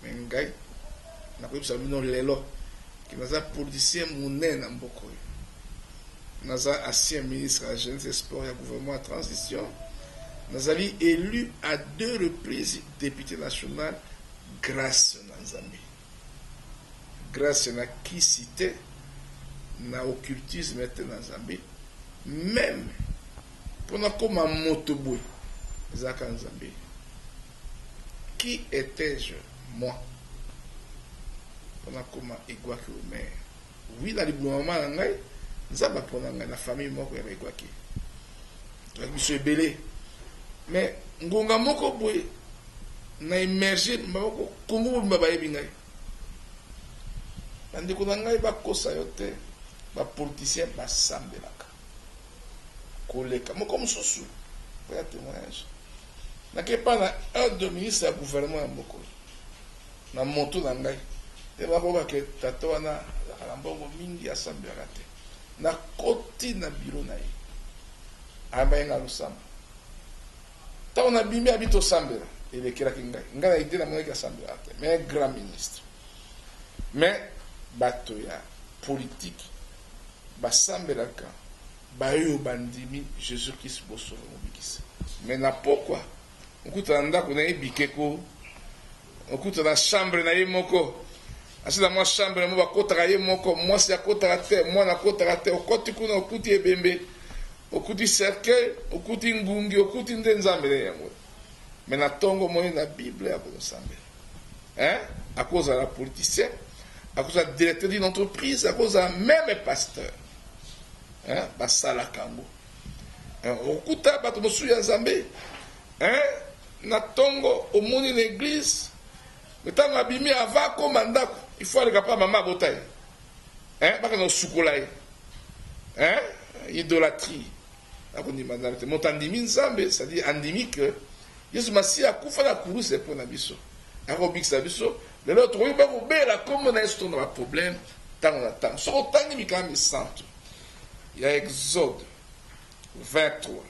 Mengai, na kwa bisa mino lelo, ki naza politicien mounen na mboko. Naza ancien ministre à la Jeunesse et Sport et gouvernement à transition. Nazali élu à 2 reprises député national grâce à Nzambe. Grâce à qui cité na occultisme et Nzambe. Même pendant comme un motoboy, Zaka Nzambe. Qui étais-je? Moi. Pendant comme un Egwaki au maire. Oui, dans le gouvernement, Nzamba pendant la famille moko ya Egwaki. Donc, monsieur Belé. Mais ngonga moko boy na émerger maboko kongo mbabaye bingai andi ko ngai ba kosa yote ba politicien ba sambelaka koleka moko mususu ya témoignage na kepa na un de ministre ya gouvernement mboko na moto na ngai te ba ko ke tato na la mbongo mingi ya sambelaka te na koti na bureau na ye abayenga lusamba. Tant on a bimé habite au Sambela, et les Kirakinga, on a été dans mon Sambela, mais un grand ministre. Mais, batoya, politique, Sambela, Bayo Bandimi, Jésus-Christ, Bosso, mais n'a pourquoi? On coûte un dak, on a bikeko, on coûte la chambre, on a moko. Asi dans ma chambre, on va côté moko, moi c'est à côté la terre, moi na côté la terre, au côté qu'on a coûté bembe. Okuti cercueil, okuti ngungi, okuti ndenzambele yango. Mais na tongo moye na Bible ya Nzambe. Hein? À cause de la politicien, à cause de la directeur d'une entreprise, à cause de même pasteur. Hein? Basala kango. Okuta bato mosu ya Nzambe. Hein? Na tongo omoni l'église. Mais tant abimi ava komandako, il faut aller capable maman botaye. Hein? Baka no sukolai. Hein? Idolâtrie. Motandimi Nzambe, c'est-à-dire andimi que Yesu Masi a kufa na kuru c'est pour nabiso. Arobik sabiso, mais l'autre oui ba ko bela comme on a ce ton problème tant on attend. So tangi mi quand même santo. Il y a Exode 23.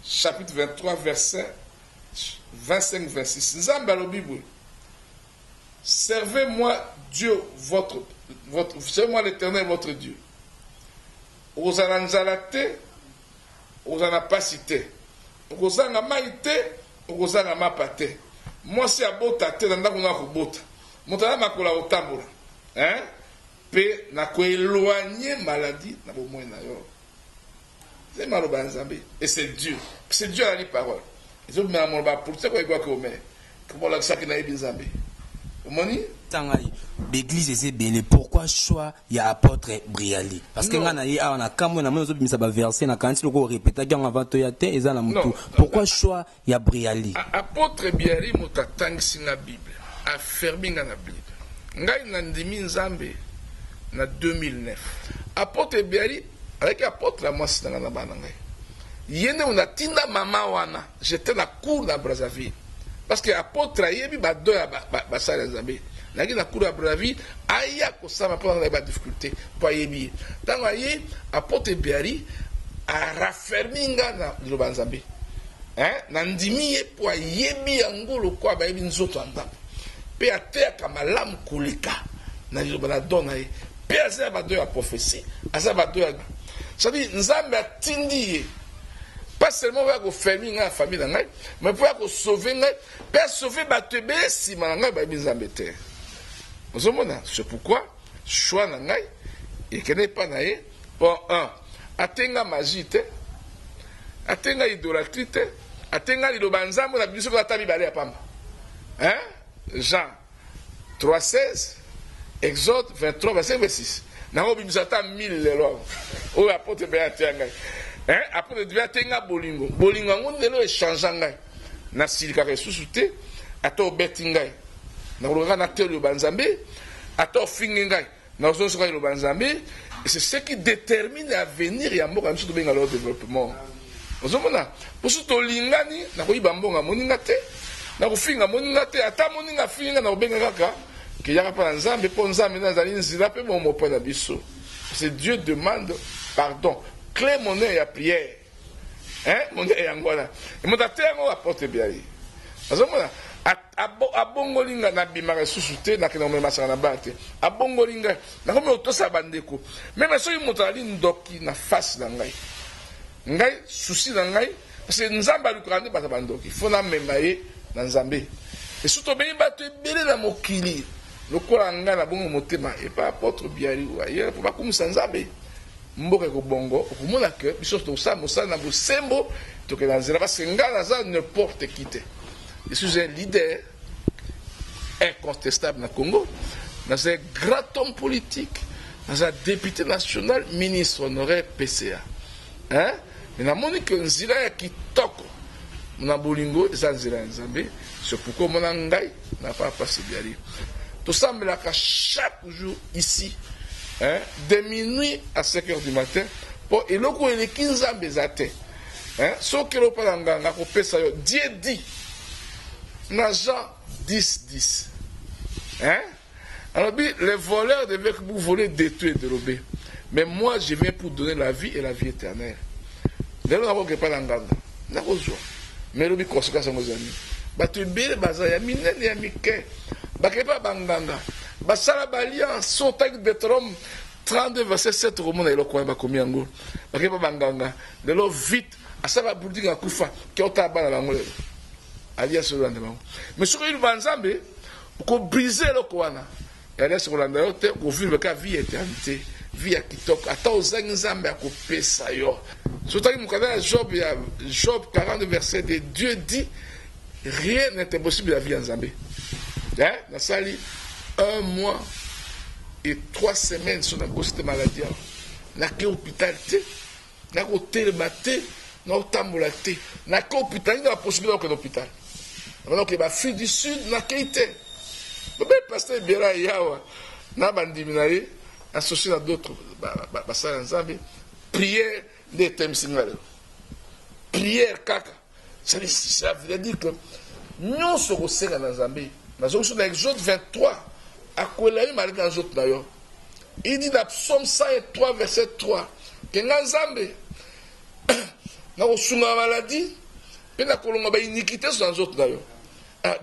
Chapitre 23 verset 25 26. Nzambe lo Bible. Servez-moi Dieu servez-moi l'Éternel votre Dieu. Ozana nzalate, ozana pasite, ozana maite, ozana mapate. Moi c'est à bota te nanda kuna kubota. Motana makola otambola. Hein? Pe na ko éloigner maladie na bo moyen na yo. C'est maloba Nzambe et c'est Dieu. C'est Dieu a la parole. Ils ont mis à mon bas pour ça quoi que mais comment la ça qui na Nzambe. Moni l'église est belle. Pourquoi choix il y a apôtre Briali? Parce que ngana yi a na kamwe na mozo bimisa ba verset na kanti loko répéter gang avant to ya te eza na mutu. Pourquoi choix il y a Briali? Apôtre Briali motatang singa Bible. Affermi na Bible. Ngai na ndimi Nzambe na 2009. Apôtre Briali avec apôtre la moi sina na bana ngai. Yene on a tinda mama wana, j'étais na cour na Brazzaville. Parce que apôtre yebi ba do ya ba sala Nzambe. Nagi na cour à Brazzaville aya ko sama pendant la difficulté pour yebi. Tango aye apôtre Briali a rafferminga na loba Nzambe. Hein? Na ndimi ye pour yebi ngolo kwa ba yebi nzoto andapa. Pe atea kama lam kulika na loba na dona ye. Pe asa ba do ya prophétie, asa ba do ya. Ça dit Nzambe atindi ye. Pas seulement pour faire la famille, mais pour sauver, pour sauver Batebe si Mananga va bien embêter. C'est pourquoi, choix Nangai, et qu'il n'est pas naïe, pour un, atteindre magie, atteindre idolâtrie, atteindre l'obanzam, on a besoin de la tabi balé à Pamba. Hein? Jean 3,16, Exode 23, verset 26. N'a pas besoin de 1000 lois. Ou apôtre Béatrice. Hein? Après le devient tenga bolingo. Bolingo on ne le échange ngai. Na silika resusute, ato betingai. Na roga na telo banzambe, ato fingingai. Na zo soka le banzambe, et c'est ce qui détermine l'avenir ya mboka mso to benga le développement. Ozomona, poso to lingani na ko ibambonga moninga te. Na ko finga moninga te, ata moninga finga na benga kaka. Ki yaka pa nzambe po nzambe na zali nzila pe mo mo biso. C'est Dieu demande pardon. Clé monnaie à prière. monde yangola monde atengo apporte biali azomona abongolinga na bimaka susu te na kena omema masaka na bate abongolinga na komi otosa bandeko même soki moto ali ndoki na face na ngai susi na ngai parce que nzambe alukaka nde bato bandoki fo namema ye na nzambe esu tobengi bato ebele na mokili lokola ngai na bongo motema epa apôtre biali aye po bakumisa nzambe mboka ekobongo okomona ke biso tosala mosala na bosembo tokenda nzela parce que ngai naza n'importe qui te. Je suis un leader incontestable dans le Congo. Je suis un grand homme politique. Je suis un député national, ministre honoraire PCA. Mais je suis que Nzila qui toque. Mon bolingo, c'est Nzambe. C'est pourquoi mon angai n'a pas passé bien. Tout ça me l'a chaque jour ici, de minuit à 5 h du matin. Pour et l'autre, il est 15 ans besaté. Sauf que l'on parle en ganga, Dieu dit. Jean 10. Alors, les voleurs devaient vous voler, détruire et dérober. Mais moi, je viens pour donner la vie et la vie éternelle. Mais nous n'avons pas d'engagement. Nous n'avons pas. Mais nous avons pas d'engagement. Tu es bien, tu es bien, tu es bien. Tu es pas d'engagement. Tu es bien, son texte de Trump 32 verset 7 romans et le coin ba komi yango. Tu es pas d'engagement. De l'eau vite. À ça va boudir à Koufa. Qui est au tabac dans la alias sur l'endemain. Mais ce qu'il va ensemble, pour briser le Kouana, et alias sur l'endemain, pour vivre la vie éternité, vie à Kitok, à tant aux ensemble à couper ça yo. Surtout que Job 40 verset de Dieu dit, rien n'est impossible à la vie en Zambie. Dans ça, 1 mois et 3 semaines sur la cause de maladie. N'a qu'un hôpital, n'a qu'un télématé, n'a qu'un tamboulaté, n'a qu'un hôpital, il n'y a pas de possibilité qu'un hôpital. Donc, la fille du Sud n'a qu'à été. Le pasteur Biera Yawa n'a pas diminué, associé à d'autres, prière des thèmes singles. Prière kaka. Ça veut dire que nous sommes aussi dans Zambie. Dans l'Exode 23, à quoi il a eu mal dans l'autre d'ailleurs. Il dit dans Psaume 103, verset 3, que dans Zambie, nous sommes en maladie, et nous avons une iniquité sur les autres d'ailleurs.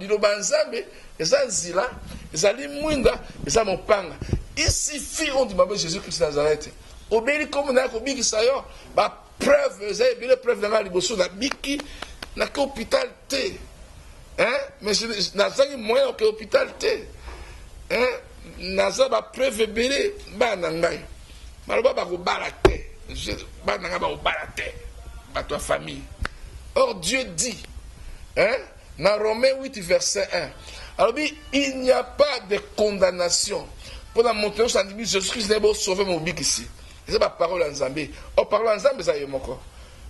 Il y a Zambie, ils ont Zila, ils ont Mwinda, ils ont Mopanga. Il suffit, on dit, Jésus-Christ Nazareth. Obéi comme on a dit que ça y est, preuve, vous avez bien les preuves dans la liboso, na biki, na que hôpital T. Mais na zangi moyen que hôpital T. Na za ba preuve belé, ba nangai. Maloba ba ko balate. Ba nanga ba ko balate. Ba tua famille. Or Dieu dit, dans Romains 8 verset 1. Alors il n'y a pas de condamnation. Pour la montée au sang de Jésus-Christ n'est pas sauvé mon bic ici. C'est pas parole en Zambie. On parle en Zambie, ça y est mon corps.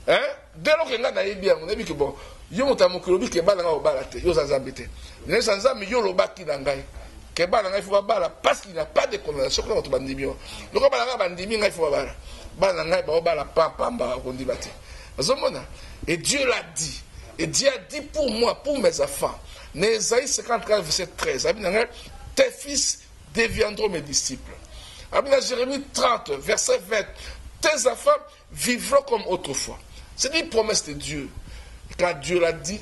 Dès lors que nous avons bien, on a dit que bon, yo montamu que l'obi que balanga au balate, yo en Zambie. Mais en Zambie, yo le baki d'angai. Que balanga il faut bala parce qu'il n'y a pas de condamnation comme notre bandimio. Le quoi balanga bandimi il faut bala. Balanga il bala papa mba on dit bate. Et Dieu l'a dit. Et Dieu a dit pour moi, pour mes enfants. Nésaïe 54 verset 13. Tes fils deviendront mes disciples. Dans Jérémie 30, verset 20, tes enfants vivront comme autrefois. C'est une promesse de Dieu. Quand Dieu l'a dit,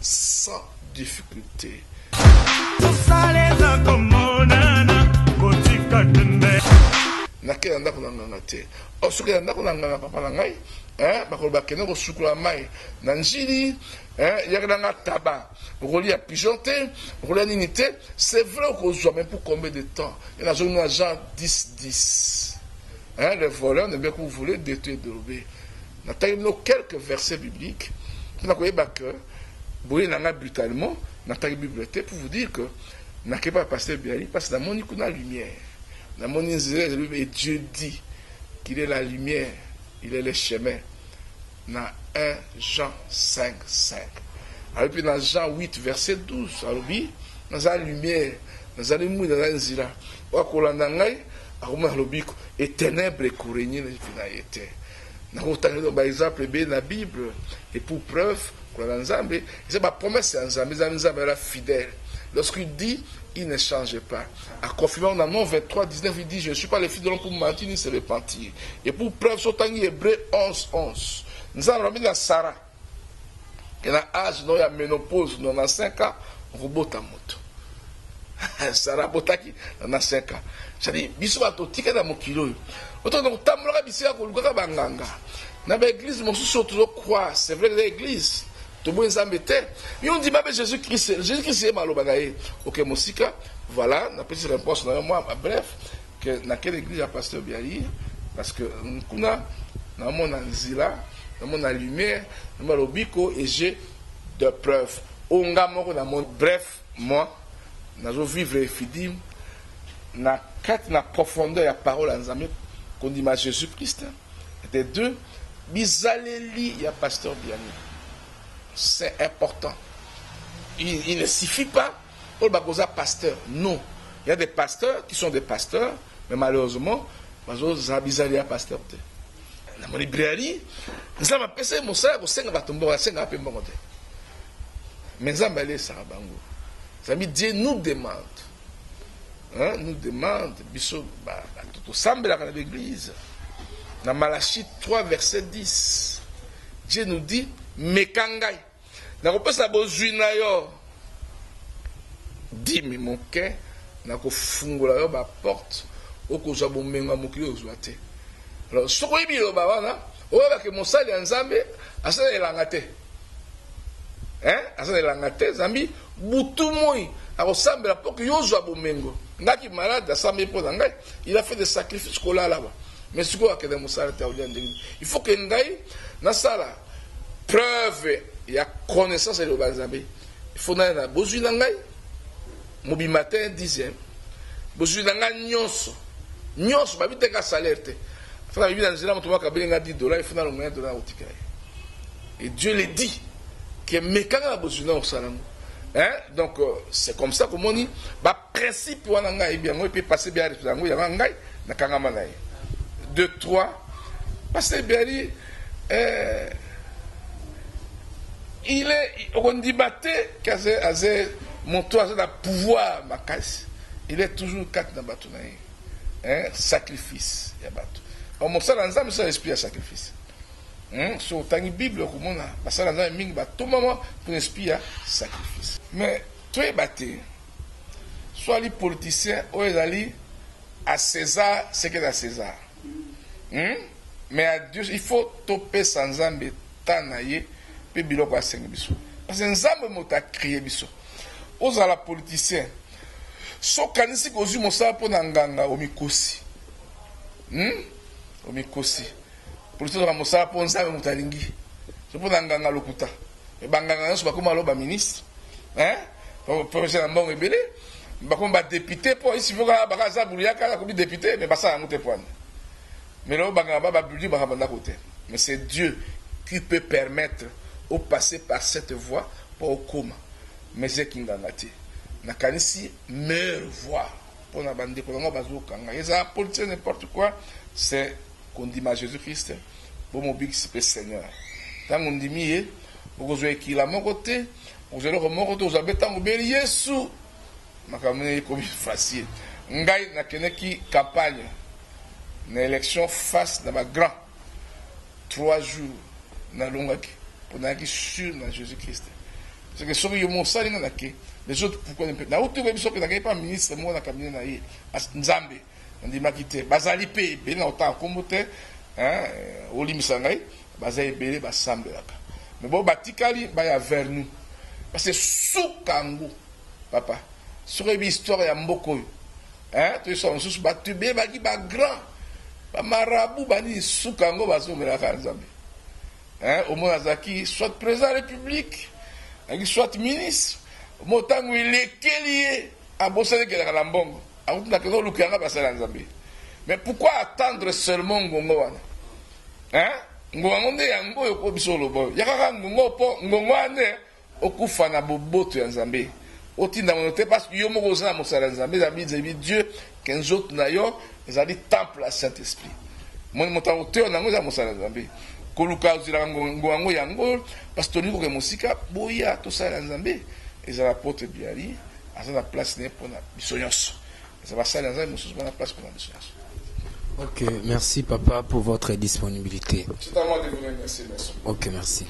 sans difficulté. Bakolo sukula mai na njili yakana tabac roli à pigeonter roli à ninité c'est vrai qu'on joue même pour combien de temps il y a un Jean 10 les voleurs ne bien que vous voulez détruire dérober na taïno quelques versets bibliques na koye ba que boye nanga brutalement na taï bibliothèque pour vous dire que na ke pas passer bien parce que dans mon ikuna lumière dans mon et Dieu dit qu'il est la lumière. Il est le chemin. Dans 1 Jean 5, 5. Alors puis dans Jean 8, verset 12. Alors puis, dans la lumière, dans la lumière, dans la zira. Et ténèbres couragnées ne finalité. Par exemple, la Bible, et pour preuve, c'est ma promesse, c'est la fidèle. lorsqu'il dit, il ne change pas. À confirmer dans Nom 23, 19, il dit, je ne suis pas le fils de l'homme pour mentir ni se repentir. Et pour preuve, sur Tanguy Hébreu 11, 11. Nous avons remis dans Sarah. Et dans l'âge, il y a ménopause, dans 5 ans, on va botter moto. Sarah Botaki, dans 5 ans. C'est-à-dire, biso va tout tirer dans mon kilo. Autant donc, tamboura bisi à Koluka Banganga. Dans l'église, mon sous toujours croire. C'est vrai que l'église, tout le monde est embêté. Mais on dit, mais Jésus-Christ, Jésus-Christ est malo bagaye. Ok, mon sika, voilà, la petite réponse, moi, bref, que dans quelle église a pasteur Biali, parce que nous avons mon zila, nous avons lumière, nous avons l'obiko, et j'ai de preuves. Bref, moi, nous avons vivre et fidim, na quatre na profondeur la parole en Zambie qu'on dit ma Jésus-Christ. Et deux, bizaleli ya pasteur Biani. C'est important. Il ne suffit pas pour le pasteur. Non. Il y a des pasteurs qui sont des pasteurs, mais malheureusement, ils ont bizaleli ya pasteur. Dans mon librairie, nous avons pensé mon salaire au 5 batumbo, à 5 apembongo. Mais nous avons allé ça bango. Dieu nous demande. Hein, nous demande, tout semble dans l'église. Dans Malachie 3, verset 10, Dieu nous dit, Mekangai. Dans le passé, na yo. Dis, mais mon cœur, n'a qu'au fungo la yo, ba porte, au ko jabo menga mokili ozuate. Alors, ce qu'on dit, on va que mon sali en Zambie, à ça, il a ngate. Hein, à ça, il a ngate, Zambie, boutou moi, à ressemble à pour que yo jabo mengo. Ngaki malade, à Zambie, il a fait des sacrifices là-bas. Mais ce qu'on a que il faut que Ngaï, dans ça là, preuve, il y a connaissance de l'Obazambé. Il faut que nous besoin d'Ngaï, mobi matin, 10e, besoin d'Ngaï, nyonso, nyonso, pas vite qu'à salaire. Il faut que nous besoin d'Ngaï, $10, il faut que nous besoin d'Ngaï. Et Dieu le dit, que Mekanga a besoin d'Ngaï. Hein? Donc, c'est comme ça que mon dit, le principe pour Ngaï, il peut passer bien à Ngaï, na Kangamanaï. 2, 3, parce que Biali, il est, on dit batté, mon toit, c'est le pouvoir, ma casse. Il est toujours 4 dans le bateau. Sacrifice, il y a bateau. On m'a dit, ça, c'est l'esprit à sacrifice. Sur la Bible, comme on a, parce que là, il y a tout moment pour l'esprit à sacrifice. Mais, tu es battu, soit les politiciens, ou les alliés, à César, c'est que à César. Mais à Dieu, il faut toper sans Zambé, tanaye, puis biloko à 5 biso. Parce que Zambé m'a créé biso. Aux ala politiciens, so kanisi kozu mosa pour nanganga omikosi. Omikosi. Politicien mosa pour Zambé mutalingi. So pour nanganga lokuta. Et banganga so bakoma lo ba ministre. Professeur Mbongo Ebele, bakoma ba député pour ici faut ka bakaza bouliaka comme député mais basa ngote point. Mais là, mais c'est Dieu qui peut permettre de passer par cette voie pour au coma. Mais c'est qui n'a pas meilleure voie pour la bande de ils ont politique n'importe quoi, c'est qu'on dit à Jésus-Christ, pour mon big Seigneur. Tant qu'on dit, vous avez qui la mon côté, vous avez le mon côté, vous avez tant que Jésus, ma caméra est comme facile. Ngai n'a qu'une campagne. Une élection face dans ma grand 3 jours dans l'ongaki pour n'aller sur Jésus-Christ. C'est que celui qui mon sali n'a les autres pourquoi ne peut na autre que que n'a pas ministre moi na cabinet na yi Nzambe on dit makité bazali pe be na autant commoté olimisanga bazali belé basambe là. Mais bon batikali ba ya vers nous parce que soukango papa sur une histoire ya mboko tu sais on sous battu be ba ki ba grand marabout bani soukango bazomela kanzambe au moins azaki soit président de la République soit ministre motango il est lié à bosser que la mbongo a outa que lukanga basala nzambe. Mais pourquoi attendre seulement ngongo wana ngongo nde yango yoko bisolo boy yakaka ngongo po ngongo ane okufa na boboto ya nzambe otinda monote parce que yo moko za mosala nzambe zabi Dieu qu'enzout na yo ezali temple à Saint-Esprit. Mon motaoteur nango za mosala nzambe. Koluka uzira ngongo yango parce que niko ke musika boya to sala nzambe ezala porte biali aza na place ne mpona biso nyonso eza basali aza mosusu bana place mpona biso nyonso. Ok, merci papa pour votre disponibilité. C'est à moi de vous remercier. Merci. Ok, merci.